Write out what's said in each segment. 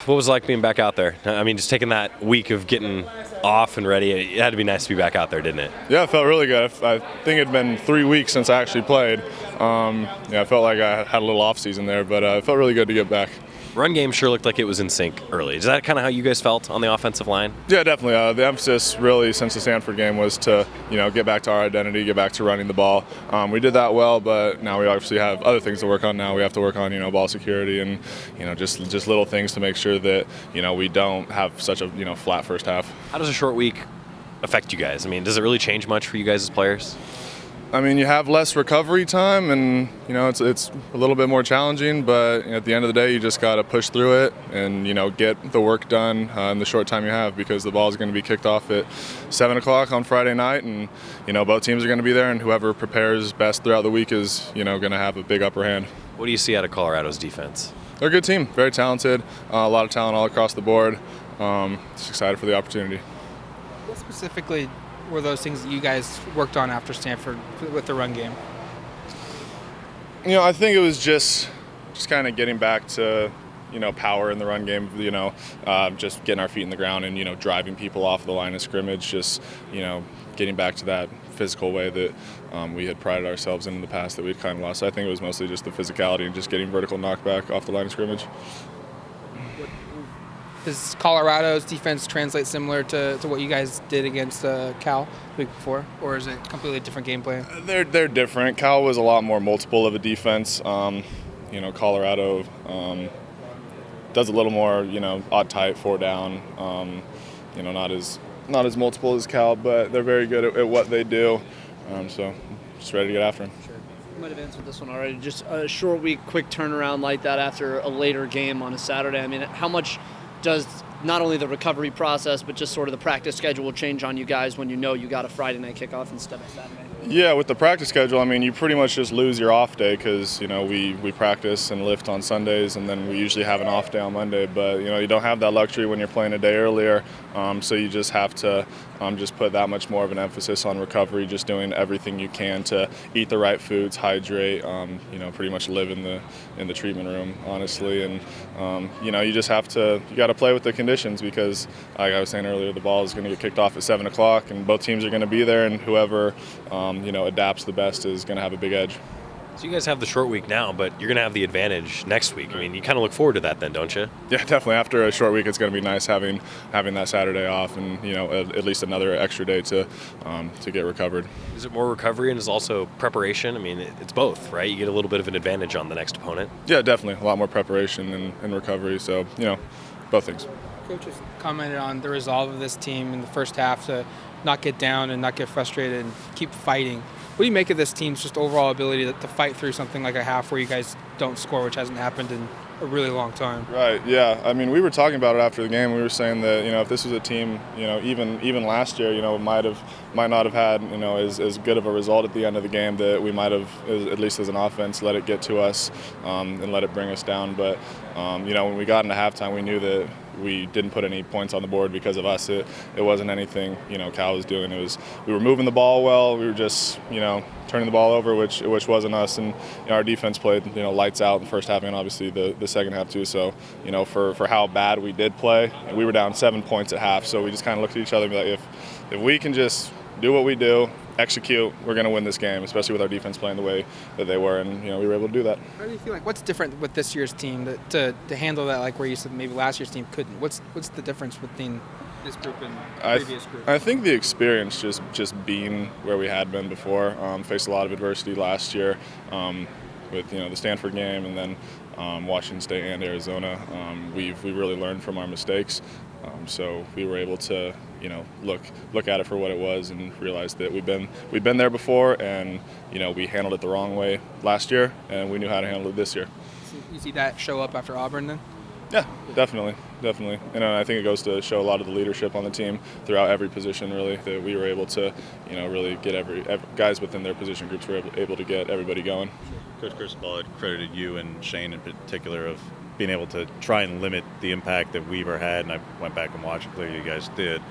What was it like being back out there? I mean, just taking that week of getting off and ready, it had to be nice to be back out there, didn't it? Yeah, it felt really good. I think it had been 3 weeks since I actually played. I felt like I had a little off season there, but it felt really good to get back. Run game sure looked like it was in sync early. Is that kind of how you guys felt on the offensive line? Yeah, definitely. The emphasis really since the Stanford game was to, get back to our identity, get back to running the ball. We did that well, but now we obviously have other things to work on now. We have to work on, ball security and, just little things to make sure that, we don't have such a, flat first half. How does a short week affect you guys? I mean, does it really change much for you guys as players? I mean, you have less recovery time, and it's a little bit more challenging. But at the end of the day, you just got to push through it and get the work done in the short time you have, because the ball is going to be kicked off at 7 o'clock on Friday night, and both teams are going to be there, and whoever prepares best throughout the week is going to have a big upper hand. What do you see out of Colorado's defense? They're a good team, very talented, a lot of talent all across the board. Just excited for the opportunity. What specifically were those things that you guys worked on after Stanford with the run game? I think it was just kind of getting back to, power in the run game, just getting our feet in the ground and, driving people off the line of scrimmage, just, getting back to that physical way that we had prided ourselves in the past that we'd kind of lost. So I think it was mostly just the physicality and just getting vertical knockback off the line of scrimmage. Does Colorado's defense translate similar to what you guys did against Cal the week before, or is it a completely different game plan? They're different. Cal was a lot more multiple of a defense. Colorado does a little more, odd tight, 4 down. Not as multiple as Cal, but they're very good at what they do. So just ready to get after them. Sure. You might have answered this one already. Just a short week, quick turnaround like that after a later game on a Saturday. I mean, how much does not only the recovery process, but just sort of the practice schedule change on you guys when you got a Friday night kickoff instead of Saturday? Yeah, with the practice schedule, I mean, you pretty much just lose your off day because, we practice and lift on Sundays, and then we usually have an off day on Monday. But, you don't have that luxury when you're playing a day earlier. So you just have to just put that much more of an emphasis on recovery, just doing everything you can to eat the right foods, hydrate, pretty much live in the treatment room, honestly. And, you just have to, you got to play with the conditions because, like I was saying earlier, the ball is going to get kicked off at 7 o'clock, and both teams are going to be there, and whoever adapts the best is going to have a big edge. So you guys have the short week now, but you're going to have the advantage next week. I mean, you kind of look forward to that then, don't you? Yeah, definitely. After a short week, it's going to be nice having that Saturday off and, at least another extra day to get recovered. Is it more recovery and is also preparation? I mean, it's both, right? You get a little bit of an advantage on the next opponent. Yeah, definitely. A lot more preparation and recovery. So, both things. Coaches commented on the resolve of this team in the first half to not get down and not get frustrated and keep fighting. What do you make of this team's just overall ability to fight through something like a half where you guys don't score, which hasn't happened in a really long time? Right, yeah. I mean, we were talking about it after the game. We were saying that, if this was a team, even last year, might not have had, as good of a result at the end of the game, that we might have, at least as an offense, let it get to us and let it bring us down. But, when we got into halftime, we knew that we didn't put any points on the board because of us. It wasn't anything, Cal was doing. We were moving the ball well. We were just, turning the ball over, which wasn't us. And our defense played, lights out in the first half and obviously the second half too. So, for how bad we did play, we were down 7 points at half. So we just kind of looked at each other and be like, if we can just do what we do, execute, we're going to win this game, especially with our defense playing the way that they were, and we were able to do that. How do you feel like what's different with this year's team to handle that, like where you said maybe last year's team couldn't? What's the difference between this group and the previous group? I think the experience just being where we had been before, faced a lot of adversity last year with the Stanford game and then Washington State and Arizona. We've really learned from our mistakes, so we were able to look at it for what it was and realize that we've been there before, and we handled it the wrong way last year, and we knew how to handle it this year. So you see that show up after Auburn then? Yeah, definitely. And I think it goes to show a lot of the leadership on the team throughout every position, really, that we were able to, really get every guys within their position groups were able to get everybody going. Coach Cristobal had credited you and Shane in particular of being able to try and limit the impact that Weaver had, and I went back and watched, clearly you guys did.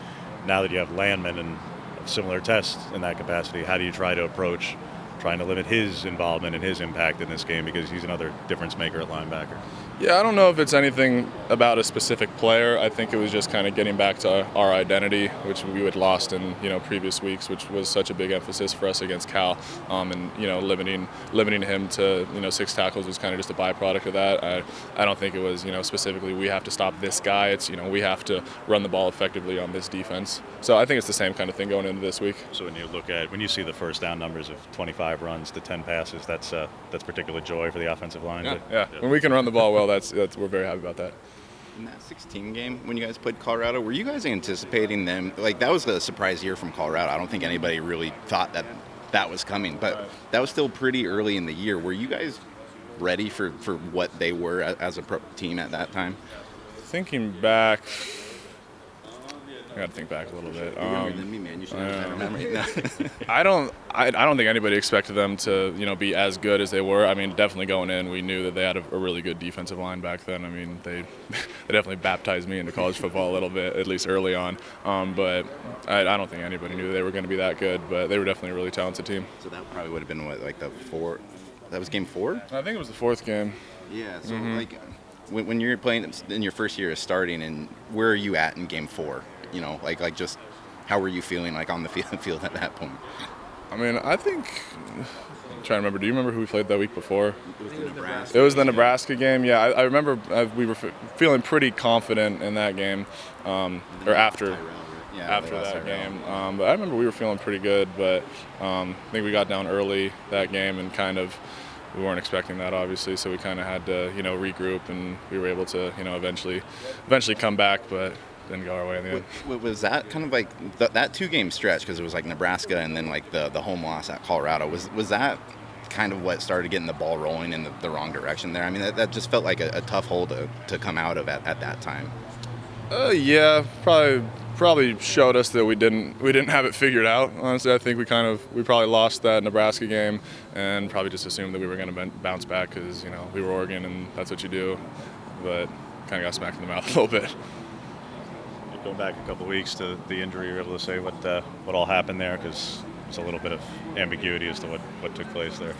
Now that you have Landman and a similar test in that capacity, how do you try to approach trying to limit his involvement and his impact in this game, because he's another difference maker at linebacker? Yeah, I don't know if it's anything about a specific player. I think it was just kind of getting back to our identity, which we had lost in previous weeks, which was such a big emphasis for us against Cal, and limiting him to 6 tackles was kind of just a byproduct of that. I don't think it was specifically we have to stop this guy. It's we have to run the ball effectively on this defense. So I think it's the same kind of thing going into this week. So when you see the first down numbers of 25 runs to 10 passes, that's particular joy for the offensive line. Yeah. When we can run the ball well, that's we're very happy about that. In that 16 game, when you guys played Colorado, were you guys anticipating them? Like, that was a surprise year from Colorado. I don't think anybody really thought that was coming, but that was still pretty early in the year. Were you guys ready for what they were as a pro team at that time? Thinking back, I got to think back a little bit. You're younger than me, man. You should have better memory. I don't think anybody expected them to be as good as they were. I mean, definitely going in, we knew that they had a really good defensive line back then. I mean, they definitely baptized me into college football a little bit, at least early on. But I don't think anybody knew they were going to be that good. But they were definitely a really talented team. So that probably would have been like the 4. That was game 4. I think it was the 4th game. Yeah. So when you're playing in your first year of starting, and where are you at in game 4? Like just how were you feeling like on the field at that point? I mean, I think I'm trying to remember. Do you remember who we played that week before? Nebraska. It was the Nebraska game. Yeah, I remember we were feeling pretty confident in that game, or after that game. But I remember we were feeling pretty good. But I think we got down early that game and we weren't expecting that, obviously. So we kind of had to regroup, and we were able to eventually come back, but didn't go our way in the end. Was that kind of like that 2-game stretch, because it was like Nebraska and then like the home loss at Colorado, was that kind of what started getting the ball rolling in the wrong direction there? I mean, that just felt like a tough hole to come out of at that time. Yeah, probably showed us that we didn't have it figured out. Honestly, I think we probably lost that Nebraska game and probably just assumed that we were going to bounce back because we were Oregon and that's what you do, but kind of got smacked in the mouth a little bit. Going back a couple of weeks to the injury, you're able to say what all happened there, because there's a little bit of ambiguity as to what took place there.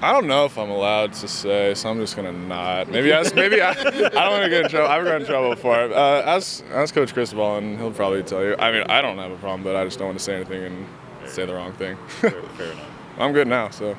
I don't know if I'm allowed to say, so I'm just gonna not. Maybe I don't want to get in trouble. I've gotten in trouble before. Ask Coach Cristobal, and he'll probably tell you. I mean, I don't have a problem, but I just don't want to say anything and say the wrong thing. Fair enough. I'm good now, so.